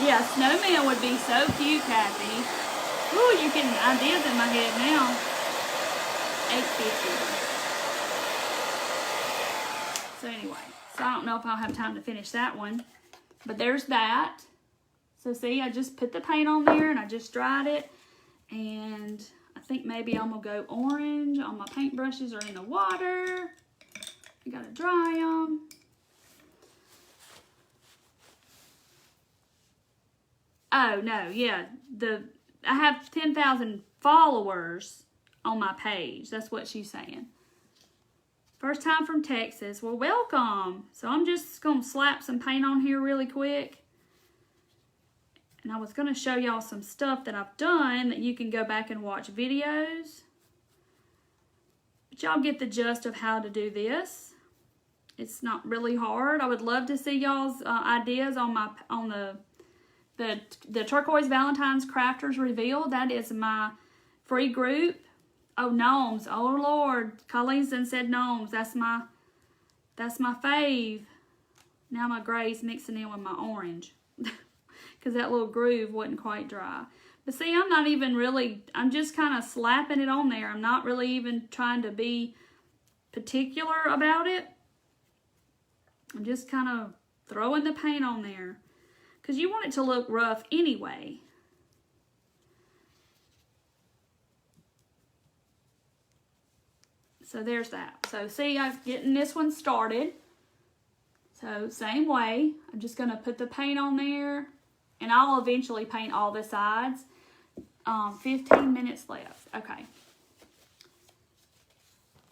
Yeah, snowman would be so cute, Kathy. Ooh, you're getting ideas in my head now. 850. So anyway, so I don't know if I'll have time to finish that one. But there's that. So see, I just put the paint on there and I just dried it. And I think maybe I'm going to go orange. All my paintbrushes are in the water. I got to dry them. Oh, no, yeah. I have 10,000 followers on my page. That's what she's saying. First time from Texas. Well, welcome. So I'm just going to slap some paint on here really quick. And I was going to show y'all some stuff that I've done that you can go back and watch videos. But y'all get the gist of how to do this. It's not really hard. I would love to see y'all's ideas on the Turquoise Valentine's Crafters Reveal. That is my free group. Oh, gnomes. Oh, Lord. Colleen said gnomes. That's my fave. Now my gray's mixing in with my orange. Because that little groove wasn't quite dry. But see, I'm not even really, I'm just kind of slapping it on there. I'm not really even trying to be particular about it. I'm just kind of throwing the paint on there. Because you want it to look rough anyway. So there's that. So see, I'm getting this one started. So same way, I'm just going to put the paint on there. And I'll eventually paint all the sides. 15 minutes left. Okay.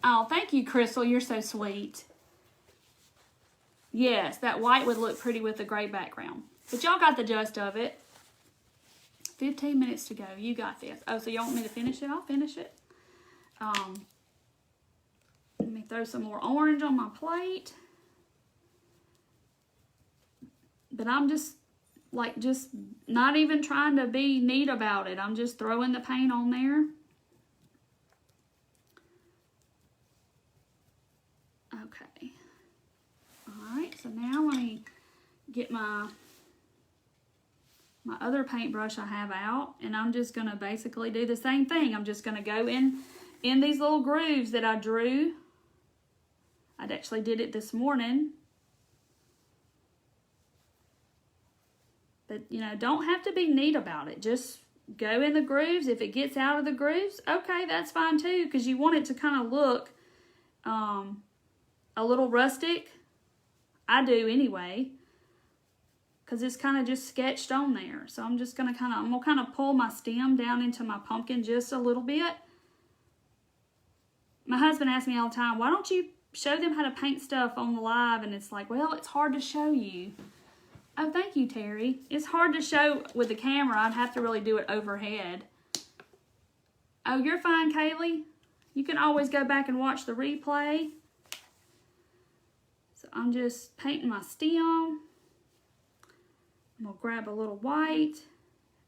Oh, thank you, Crystal. You're so sweet. Yes, that white would look pretty with the gray background. But y'all got the gist of it. 15 minutes to go. You got this. Oh, so you want me to finish it? I'll finish it. Let me throw some more orange on my plate. But I'm just not even trying to be neat about it. I'm just throwing the paint on there. Okay. Alright, so now let me get my other paintbrush I have out, and I'm just going to basically do the same thing. I'm just going to go in these little grooves that I drew. I actually did it this morning. But, you know, don't have to be neat about it. Just go in the grooves. If it gets out of the grooves, okay, that's fine too, because you want it to kind of look a little rustic. I do anyway, because it's kind of just sketched on there. So I'm just going to I'm going to pull my stem down into my pumpkin just a little bit. My husband asks me all the time, why don't you show them how to paint stuff on the live? And it's like, well, it's hard to show you. Oh, thank you, Terry. It's hard to show with the camera. I'd have to really do it overhead. Oh, you're fine, Kaylee. You can always go back and watch the replay. So I'm just painting my stem. I'm going to grab a little white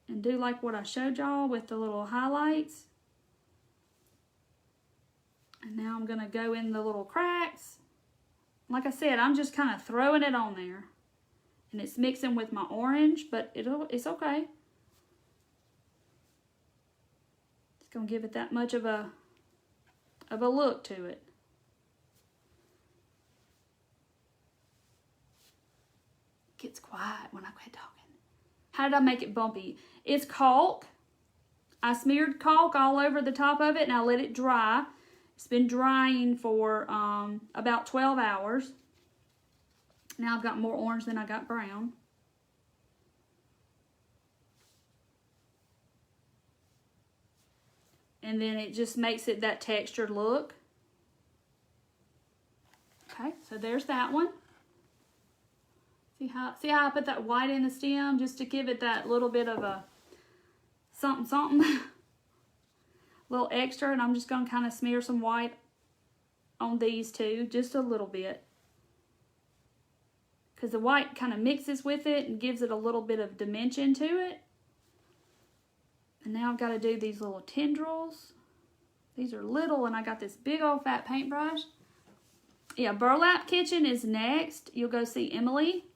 and do like what I showed y'all with the little highlights. And now I'm going to go in the little cracks. Like I said, I'm just kind of throwing it on there. And it's mixing with my orange, but it's okay. It's going to give it that much of a look to it. It gets quiet when I quit talking. How did I make it bumpy? It's caulk. I smeared caulk all over the top of it and I let it dry. It's been drying for about 12 hours. Now I've got more orange than I got brown. And then it just makes it that textured look. Okay, so there's that one. See how I put that white in the stem just to give it that little bit of a something. A little extra, and I'm just going to kind of smear some white on these two, just a little bit. Because the white kind of mixes with it and gives it a little bit of dimension to it. And now I've got to do these little tendrils. These are little, and I got this big old fat paintbrush. Yeah, Burlap Kitchen is next. You'll go see Emily.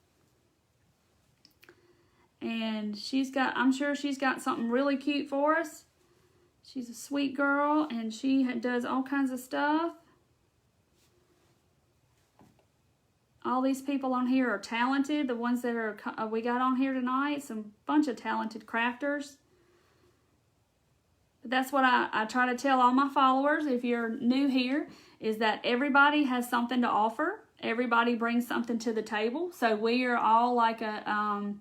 And I'm sure she's got something really cute for us. She's a sweet girl, and she does all kinds of stuff. All these people on here are talented. The ones that we got on here tonight, some bunch of talented crafters. But that's what I try to tell all my followers, if you're new here, is that everybody has something to offer. Everybody brings something to the table. So we are all like a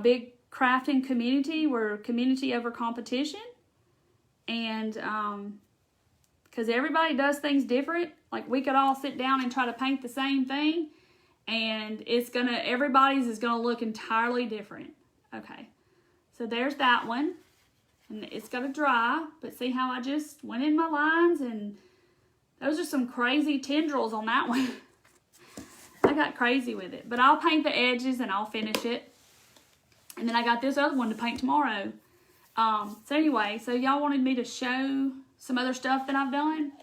big crafting community. We're a community over competition. And because everybody does things different. Like we could all sit down and try to paint the same thing, and everybody's is gonna look entirely different. Okay, so there's that one. And it's got to dry, but see how I just went in my lines, and those are some crazy tendrils on that one. I got crazy with it, but I'll paint the edges and I'll finish it. And then I got this other one to paint tomorrow. So anyway, so y'all wanted me to show some other stuff that I've done.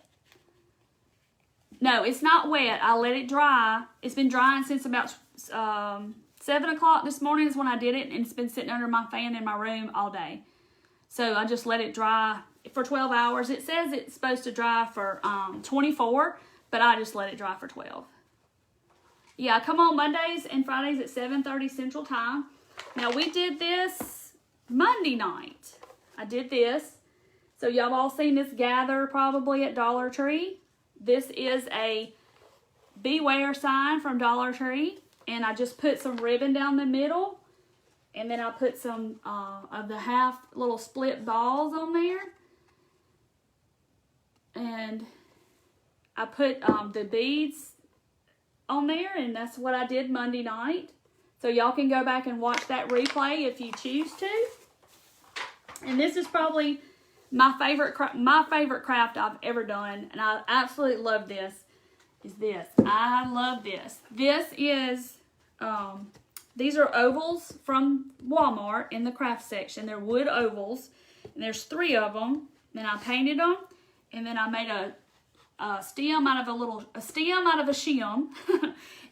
No, it's not wet. I let it dry. It's been drying since about 7 o'clock this morning is when I did it, and it's been sitting under my fan in my room all day. So I just let it dry for 12 hours. It says it's supposed to dry for 24, but I just let it dry for 12. Yeah, I come on Mondays and Fridays at 7:30 Central Time. Now, we did this Monday night. I did this. So y'all all seen this gather probably at Dollar Tree. This is a beware sign from Dollar Tree. And I just put some ribbon down the middle. And then I put some of the half little split balls on there. And I put the beads on there. And that's what I did Monday night. So y'all can go back and watch that replay if you choose to. And this is probably my favorite craft I've ever done. And I absolutely love this. Is this. I love this. This is... these are ovals from Walmart in the craft section. They're wood ovals, and there's 3 of them. Then I painted them, and then I made a stem out of a shim,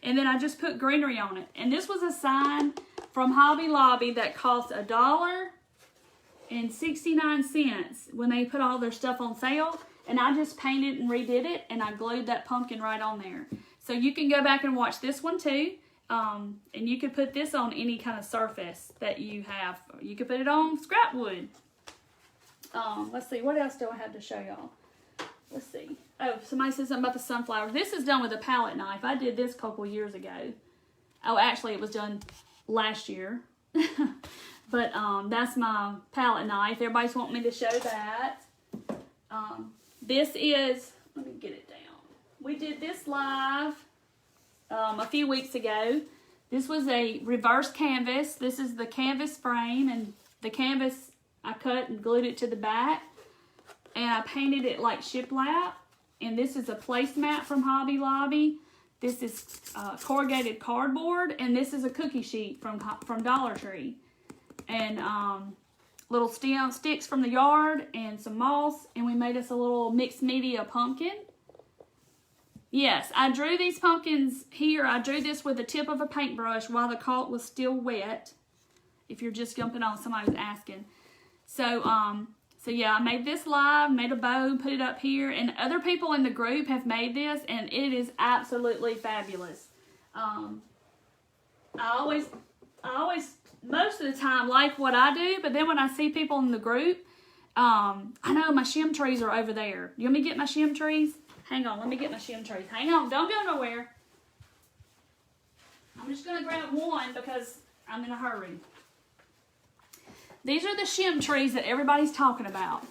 and then I just put greenery on it. And this was a sign from Hobby Lobby that cost $1.69 when they put all their stuff on sale. And I just painted and redid it, and I glued that pumpkin right on there. So you can go back and watch this one too. And you could put this on any kind of surface that you have. You could put it on scrap wood. Let's see, what else do I have to show y'all? Let's see. Oh, somebody said something about the sunflowers. This is done with a palette knife. I did this a couple years ago. Oh, actually, it was done last year. But that's my palette knife. Everybody's wanting me to show that. This is, let me get it down. We did this live a few weeks ago. This was a reverse canvas. This is the canvas frame, and the canvas I cut and glued it to the back, and I painted it like shiplap. And this is a placemat from Hobby Lobby. This is corrugated cardboard, and this is a cookie sheet from Dollar Tree, and little sticks from the yard and some moss, and we made us a little mixed media pumpkin. Yes, I drew these pumpkins here. I drew this with the tip of a paintbrush while the caulk was still wet. If you're just jumping on, somebody was asking. So yeah, I made this live, made a bow, put it up here, and other people in the group have made this, and it is absolutely fabulous. I always, most of the time, like what I do, but then when I see people in the group, I know my shim trees are over there. You want me to get my shim trees? Hang on, let me get my shim trees. Hang on, don't go nowhere. I'm just going to grab one because I'm in a hurry. These are the shim trees that everybody's talking about.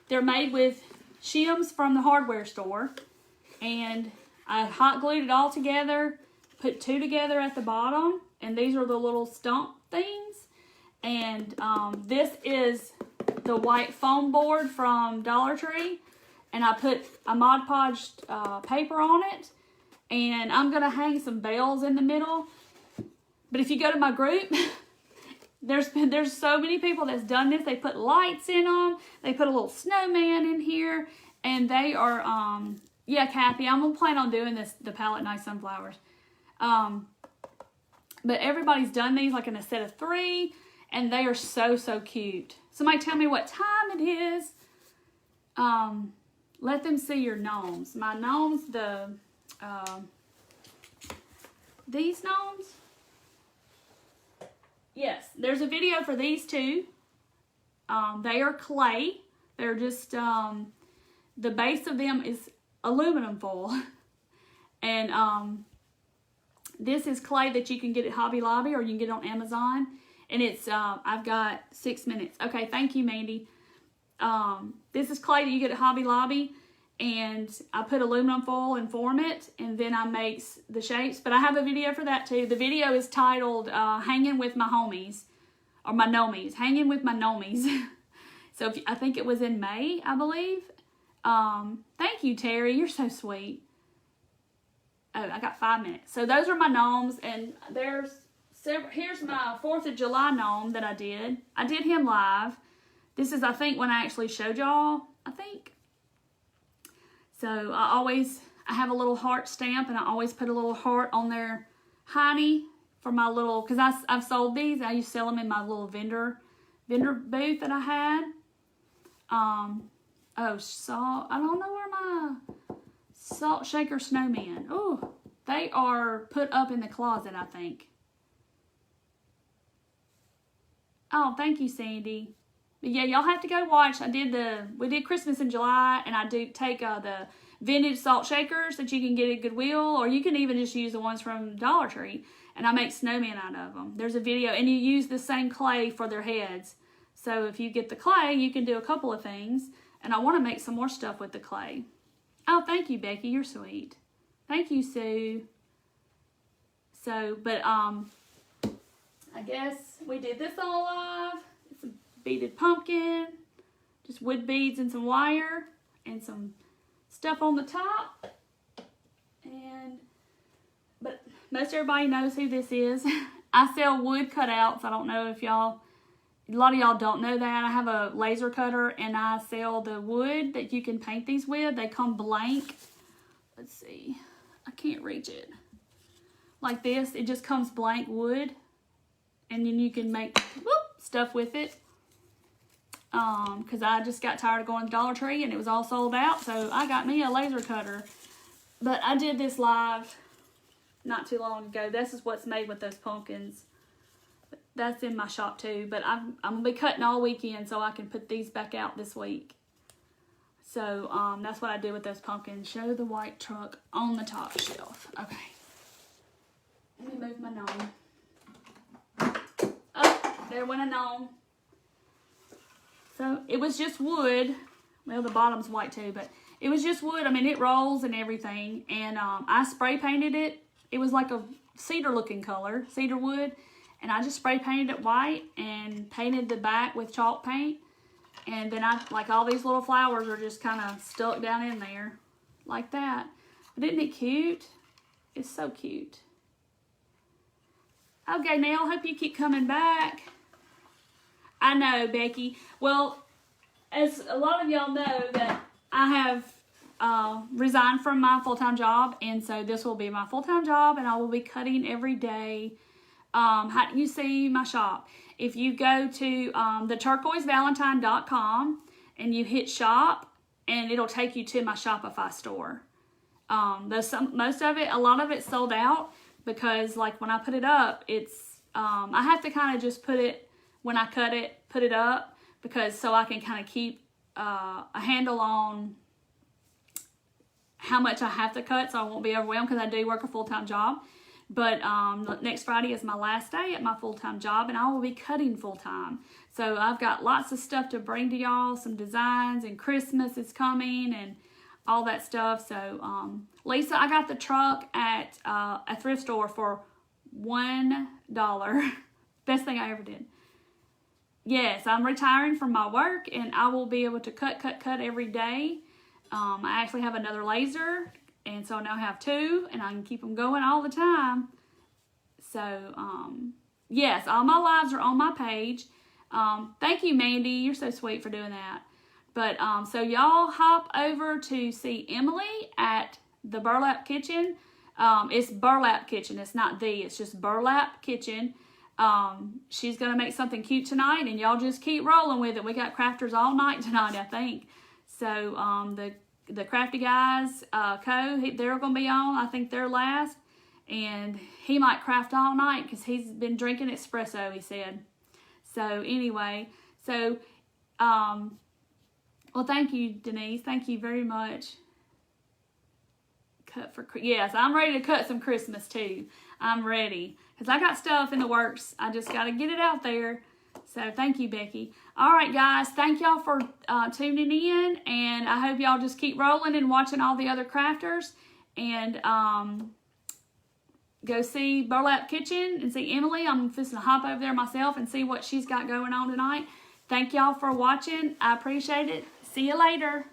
They're made with shims from the hardware store. And I hot glued it all together, put 2 together at the bottom. And these are the little stump things. And this is the white foam board from Dollar Tree. And I put a Mod Podged paper on it. And I'm going to hang some bells in the middle. But if you go to my group, there's so many people that's done this. They put lights in them. They put a little snowman in here. And they are, yeah, Kathy, I'm going to plan on doing this, the palette knife sunflowers. But everybody's done these like in a set of 3. And they are so, so cute. Somebody tell me what time it is. Let them see your gnomes. My gnomes, these gnomes. Yes, there's a video for these 2. They are clay. They're just, the base of them is aluminum foil. And this is clay that you can get at Hobby Lobby or you can get on Amazon. And it's, I've got 6 minutes. Okay, thank you, Mandy. This is clay that you get at Hobby Lobby. and I put aluminum foil and form it, and then I make the shapes. But I have a video for that too. The video is titled Hanging with My Homies, or my Nomies, Hanging with My Nomies. So I think it was in May, I believe. Thank you, Terry. You're so sweet. Oh, I got 5 minutes. So those are my gnomes, and there's several. Here's my 4th of July gnome that I did. I did him live. This is, I think, when I actually showed y'all, I think. So I have a little heart stamp, and I always put a little heart on their hiney for my little, because I've sold these. I used to sell them in my little vendor booth that I had. Oh, salt. I don't know where my salt shaker snowman. Oh, they are put up in the closet, I think. Oh, thank you, Sandy. But yeah, y'all have to go watch. We did Christmas in July, and I do take the vintage salt shakers that you can get at Goodwill, or you can even just use the ones from Dollar Tree, and I make snowmen out of them. There's a video, and you use the same clay for their heads. So if you get the clay, you can do a couple of things, and I want to make some more stuff with the clay. Oh, thank you, Becky. You're sweet. Thank you, Sue. So, but I guess we did this all live. It's a beaded pumpkin, just wood beads and some wire, and some stuff on the top. But most everybody knows who this is. I sell wood cutouts. I don't know if a lot of y'all don't know that. I have a laser cutter, and I sell the wood that you can paint these with. They come blank. Let's see. I can't reach it. Like this. It just comes blank wood. And then you can make stuff with it. Because I just got tired of going to Dollar Tree, and it was all sold out. So I got me a laser cutter. But I did this live not too long ago. This is what's made with those pumpkins. That's in my shop too, but I'm going to be cutting all weekend so I can put these back out this week. So that's what I did with those pumpkins. Show the white truck on the top shelf. Okay. Let me move my gnome. Oh, there went a gnome. So it was just wood. Well, the bottom's white too, but it was just wood. I mean, it rolls and everything. And I spray painted it. It was like a cedar looking color, cedar wood. And I just spray painted it white and painted the back with chalk paint. And then like all these little flowers are just kind of stuck down in there like that. But isn't it cute? It's so cute. Okay, Nell, hope you keep coming back. I know, Becky. Well, as a lot of y'all know, that I have resigned from my full-time job. And so this will be my full-time job, and I will be cutting every day. How do you see my shop? If you go to the turquoisevalentine.com and you hit shop, and it'll take you to my Shopify store. Most of it, a lot of it sold out, because like when I put it up, it's I have to kind of just put it, when I cut it, put it up, because so I can kind of keep a handle on how much I have to cut, so I won't be overwhelmed, because I do work a full-time job. But next Friday is my last day at my full-time job, and I will be cutting full-time. So I've got lots of stuff to bring to y'all, some designs, and Christmas is coming, and all that stuff. So Lisa, I got the truck at a thrift store for $1. Best thing I ever did. Yes, I'm retiring from my work, and I will be able to cut every day. I actually have another laser. And so now I have 2, and I can keep them going all the time. So, yes, all my lives are on my page. Thank you, Mandy. You're so sweet for doing that. But, so y'all hop over to see Emily at the Burlap Kitchen. It's Burlap Kitchen. It's not it's just Burlap Kitchen. She's going to make something cute tonight, and y'all just keep rolling with it. We got crafters all night tonight, I think. So, the Crafty Guys, they're going to be on. I think they're last. And he might craft all night, because he's been drinking espresso, he said. So, anyway. So, well, thank you, Denise. Thank you very much. Yes, I'm ready to cut some Christmas, too. I'm ready. Because I got stuff in the works. I just got to get it out there. So thank you, Becky. All right, guys. Thank y'all for tuning in. And I hope y'all just keep rolling and watching all the other crafters. And go see Burlap Kitchen and see Emily. I'm just going to hop over there myself and see what she's got going on tonight. Thank y'all for watching. I appreciate it. See you later.